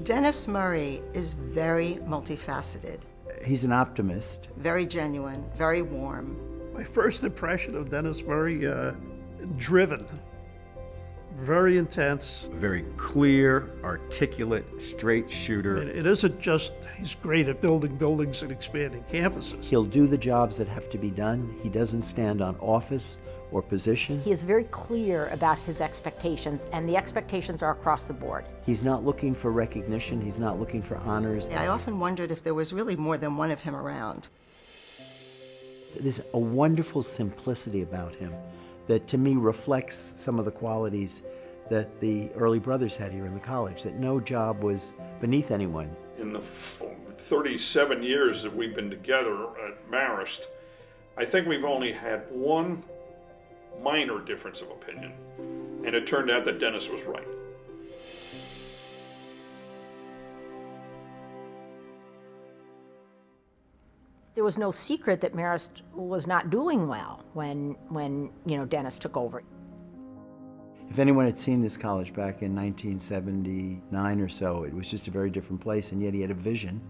Dennis Murray is very multifaceted, He's an optimist. very genuine, very warm. My first impression of Dennis Murray, driven, very intense. Very clear, articulate, straight shooter. It isn't just he's great at building buildings and expanding campuses. He'll do the jobs that have to be done. He doesn't stand on office or position. He is very clear about his expectations, and the expectations are across the board. He's not looking for recognition. He's not looking for honors. I often wondered if there was really more than one of him around. There's a wonderful simplicity about him that to me reflects some of the qualities that the early brothers had here in the college, that no job was beneath anyone. In the 37 years that we've been together at Marist, I think we've only had one minor difference of opinion, and it turned out that Dennis was right. There was no secret that Marist was not doing well when Dennis took over. If anyone had seen this college back in 1979 or so, it was just a very different place, and yet he had a vision.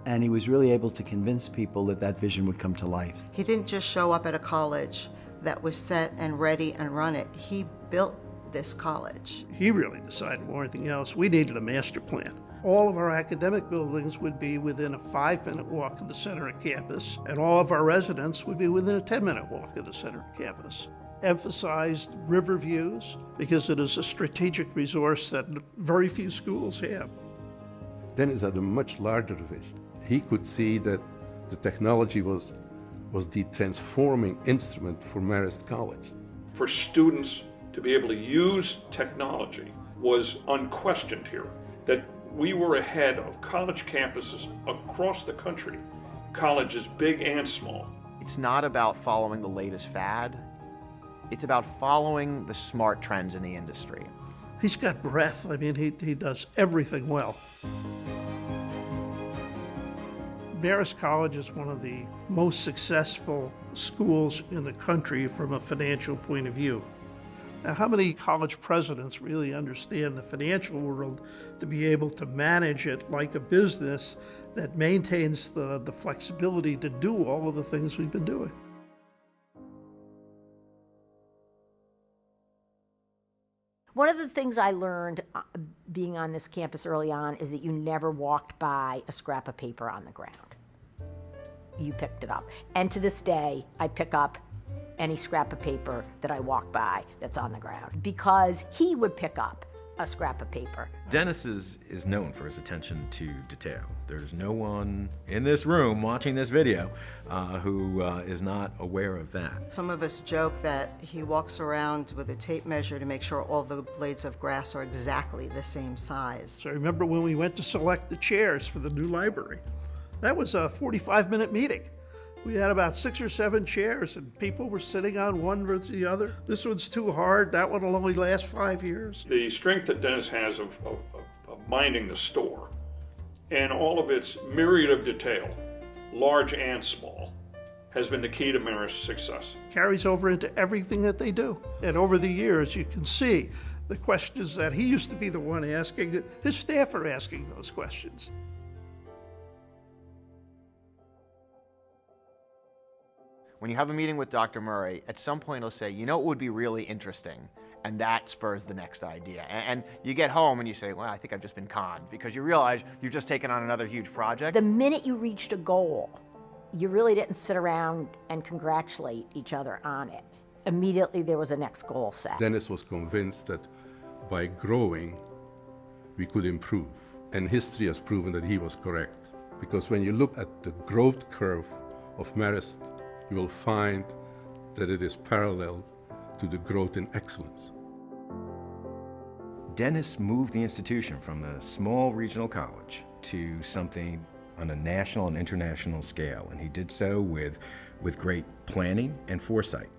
And he was really able to convince people that that vision would come to life. He didn't just show up at a college that was set and ready and run it. He built this college. He really decided more than anything else, we needed a master plan. All of our academic buildings would be within a 5-minute walk of the center of campus, and all of our residents would be within a 10-minute walk of the center of campus. Emphasized river views because it is a strategic resource that very few schools have. Dennis had a much larger vision. He could see that the technology was the transforming instrument for Marist College. For students to be able to use technology was unquestioned here, that we were ahead of college campuses across the country, colleges big and small. It's not about following the latest fad. It's about following the smart trends in the industry. He's got breadth. I mean, he does everything well. Marist College is one of the most successful schools in the country from a financial point of view. Now, how many college presidents really understand the financial world to be able to manage it like a business that maintains the flexibility to do all of the things we've been doing? One of the things I learned being on this campus early on is that you never walked by a scrap of paper on the ground. You picked it up. And to this day, I pick up any scrap of paper that I walk by that's on the ground because he would pick up a scrap of paper. Dennis is known for his attention to detail. There's no one in this room watching this video who is not aware of that. Some of us joke that he walks around with a tape measure to make sure all the blades of grass are exactly the same size. So I remember when we went to select the chairs for the new library. That was a 45-minute meeting. We had about 6 or 7 chairs, and people were sitting on one or the other. This one's too hard. That one will only last 5 years. The strength that Dennis has of minding the store and all of its myriad of detail, large and small, has been the key to Marist's success. Carries over into everything that they do. And over the years, you can see the questions that he used to be the one asking, his staff are asking those questions. When you have a meeting with Dr. Murray, at some point he'll say, you know what would be really interesting? And that spurs the next idea. And you get home and you say, well, I think I've just been conned, because you realize you've just taken on another huge project. The minute you reached a goal, you really didn't sit around and congratulate each other on it. Immediately there was a next goal set. Dennis was convinced that by growing, we could improve. And history has proven that he was correct. Because when you look at the growth curve of Marist, you will find that it is parallel to the growth in excellence. Dennis moved the institution from a small regional college to something on a national and international scale, and he did so with great planning and foresight.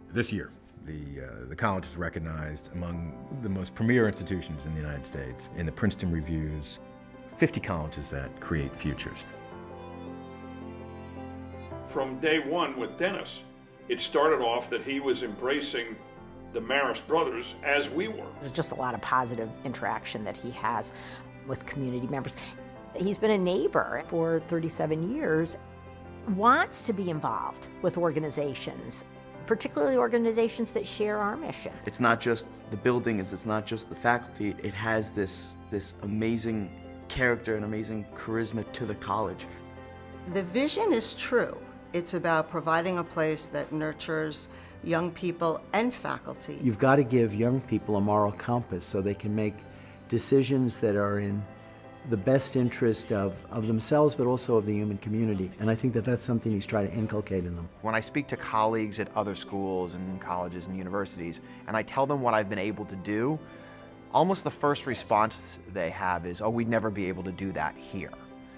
This year, the college is recognized among the most premier institutions in the United States in the Princeton Review's 50 colleges that create futures. From day one with Dennis, it started off that he was embracing the Marist brothers as we were. There's just a lot of positive interaction that he has with community members. He's been a neighbor for 37 years, wants to be involved with organizations, particularly organizations that share our mission. It's not just the buildings, it's not just the faculty, it has this amazing character and amazing charisma to the college. The vision is true. It's about providing a place that nurtures young people and faculty. You've got to give young people a moral compass so they can make decisions that are in the best interest of themselves, but also of the human community. And I think that that's something he's trying to inculcate in them. When I speak to colleagues at other schools and colleges and universities, and I tell them what I've been able to do, almost the first response they have is, oh, we'd never be able to do that here.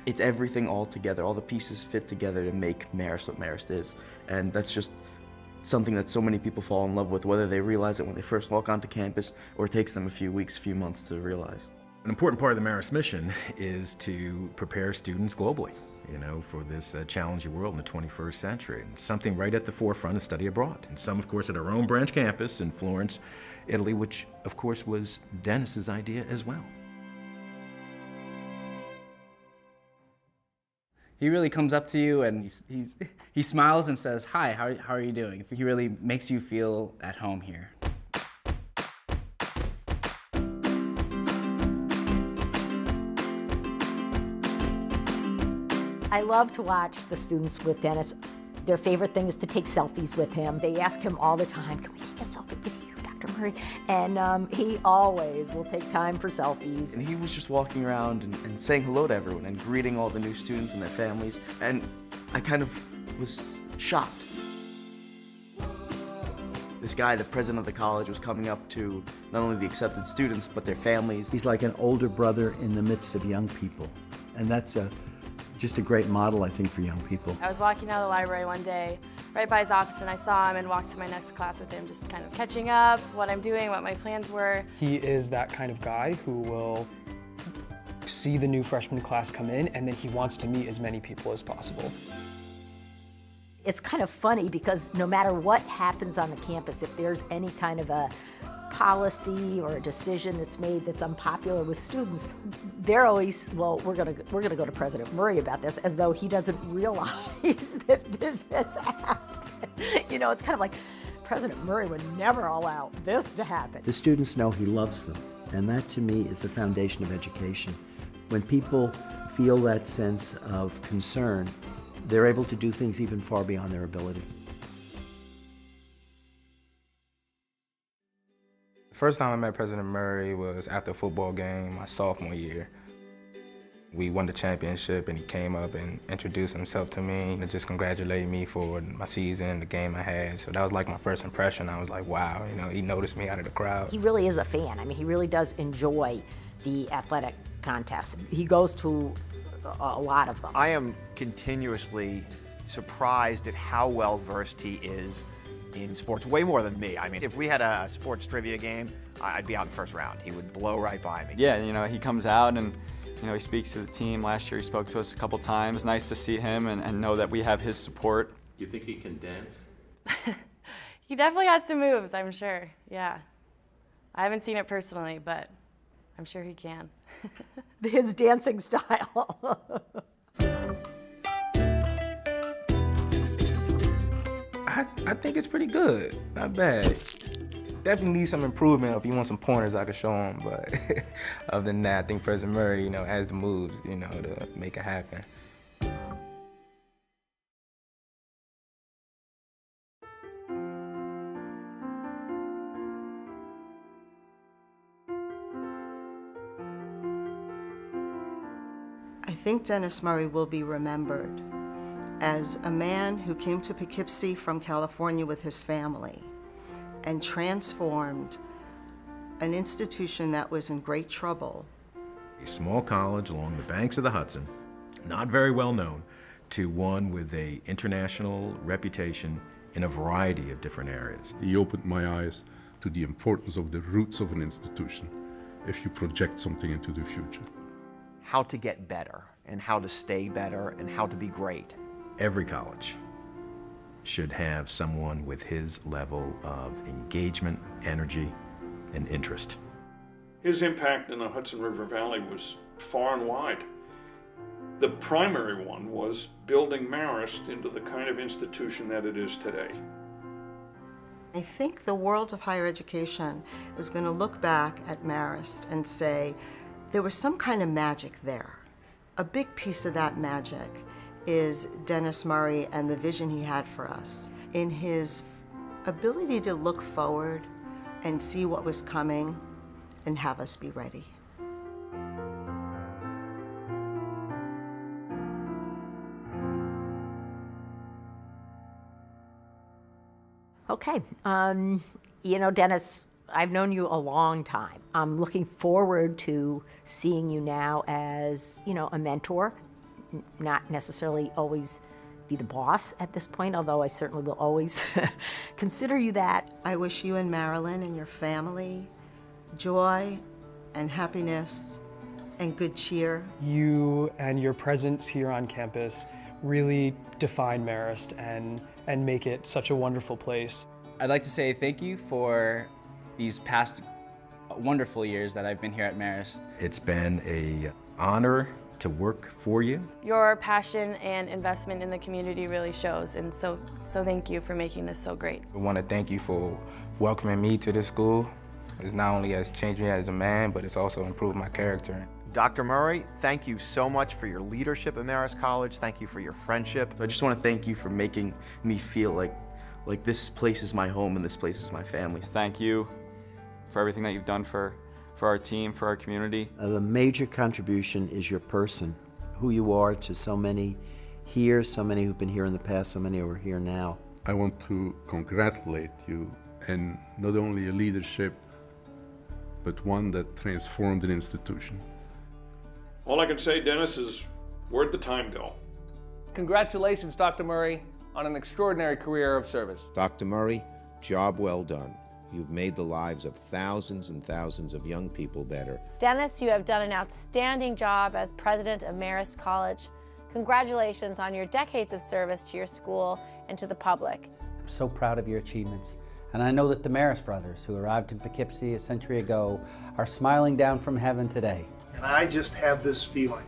It's everything all together. All the pieces fit together to make Marist what Marist is. And that's just something that so many people fall in love with, whether they realize it when they first walk onto campus or it takes them a few weeks, few months to realize. An important part of the Marist mission is to prepare students globally, for this challenging world in the 21st century. And something right at the forefront is study abroad. And some, of course, at our own branch campus in Florence, Italy, which, of course, was Dennis's idea as well. He really comes up to you and he smiles and says, "Hi, how are you doing?" He really makes you feel at home here. I love to watch the students with Dennis. Their favorite thing is to take selfies with him. They ask him all the time, "Can we take a selfie with you, Dr. Murray?" And he always will take time for selfies. And he was just walking around and saying hello to everyone and greeting all the new students and their families. And I kind of was shocked. This guy, the president of the college, was coming up to not only the accepted students, but their families. He's like an older brother in the midst of young people. And that's just a great model, I think, for young people. I was walking out of the library one day, right by his office, and I saw him and walked to my next class with him, just kind of catching up, what I'm doing, what my plans were. He is that kind of guy who will see the new freshman class come in, and then he wants to meet as many people as possible. It's kind of funny because no matter what happens on the campus, if there's any kind of a policy or a decision that's made that's unpopular with students, they're always, well, we're gonna go to President Murray about this, as though he doesn't realize that this has happened. It's kind of like President Murray would never allow this to happen. The students know he loves them, and that to me is the foundation of education. When people feel that sense of concern, they're able to do things even far beyond their ability. The first time I met President Murray was after a football game my sophomore year. We won the championship and he came up and introduced himself to me and just congratulated me for my season, the game I had. So that was like my first impression. I was like, wow, he noticed me out of the crowd. He really is a fan. I mean, he really does enjoy the athletic contests. He goes to a lot of them. I am continuously surprised at how well versed he is in sports, way more than me. I mean, if we had a sports trivia game, I'd be out in the first round. He would blow right by me. Yeah, he comes out and he speaks to the team. Last year he spoke to us a couple times. It's nice to see him and know that we have his support. Do you think he can dance? He definitely has some moves, I'm sure, yeah. I haven't seen it personally, but I'm sure he can. His dancing style. I think it's pretty good, not bad. Definitely needs some improvement. If he wants some pointers, I could show him, but other than that, I think President Murray, has the moves, to make it happen. I think Dennis Murray will be remembered as a man who came to Poughkeepsie from California with his family and transformed an institution that was in great trouble. A small college along the banks of the Hudson, not very well known, to one with an international reputation in a variety of different areas. He opened my eyes to the importance of the roots of an institution if you project something into the future. How to get better, and how to stay better, and how to be great. Every college should have someone with his level of engagement, energy, and interest. His impact in the Hudson River Valley was far and wide. The primary one was building Marist into the kind of institution that it is today. I think the world of higher education is going to look back at Marist and say there was some kind of magic there. A big piece of that magic is Dennis Murray and the vision he had for us in his ability to look forward and see what was coming and have us be ready. Okay, you know, Dennis, I've known you a long time. I'm looking forward to seeing you now as, you know, a mentor, not necessarily always be the boss at this point, although I certainly will always consider you that. I wish you and Marilyn and your family joy and happiness and good cheer. You and your presence here on campus really define Marist and make it such a wonderful place. I'd like to say thank you for these past wonderful years that I've been here at Marist. It's been an honor to work for you. Your passion and investment in the community really shows, and so thank you for making this so great. I want to thank you for welcoming me to this school. It's not only has changed me as a man, but it's also improved my character. Dr. Murray, thank you so much for your leadership at Marist College. Thank you for your friendship. I just want to thank you for making me feel like this place is my home and this place is my family. Thank you for everything that you've done for our team, for our community. The major contribution is your person, who you are to so many here, so many who've been here in the past, so many who are here now. I want to congratulate you, and not only your leadership, but one that transformed an institution. All I can say, Dennis, is where'd the time go? Congratulations, Dr. Murray, on an extraordinary career of service. Dr. Murray, job well done. You've made the lives of thousands and thousands of young people better. Dennis, you have done an outstanding job as president of Marist College. Congratulations on your decades of service to your school and to the public. I'm so proud of your achievements. And I know that the Marist brothers, who arrived in Poughkeepsie a century ago, are smiling down from heaven today. And I just have this feeling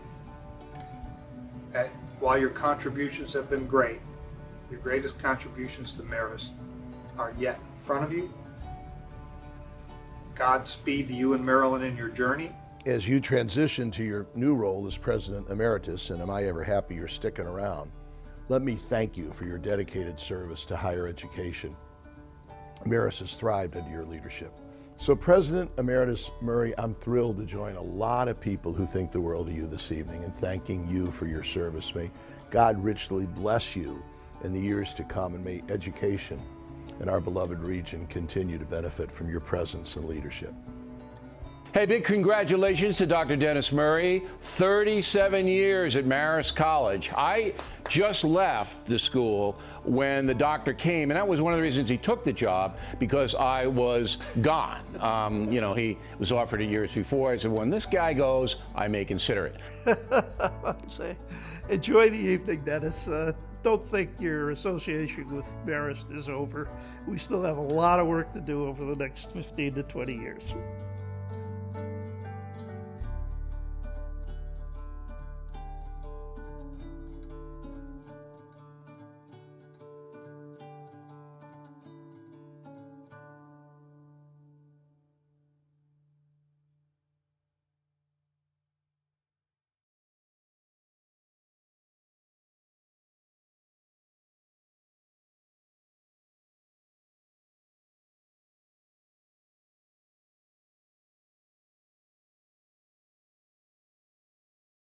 that while your contributions have been great, your greatest contributions to Marist are yet in front of you. Godspeed to you and Marilyn in your journey. As you transition to your new role as President Emeritus, and am I ever happy you're sticking around, let me thank you for your dedicated service to higher education. Marist has thrived under your leadership. So President Emeritus Murray, I'm thrilled to join a lot of people who think the world of you this evening in thanking you for your service. May God richly bless you in the years to come, and may education in our beloved region continue to benefit from your presence and leadership. Hey, big congratulations to Dr. Dennis Murray. 37 years at Marist College. I just left the school when the doctor came, and that was one of the reasons he took the job, because I was gone. You know, he was offered it years before. I said, when this guy goes, I may consider it. Say, enjoy the evening, Dennis. Don't think your association with Marist is over. We still have a lot of work to do over the next 15 to 20 years.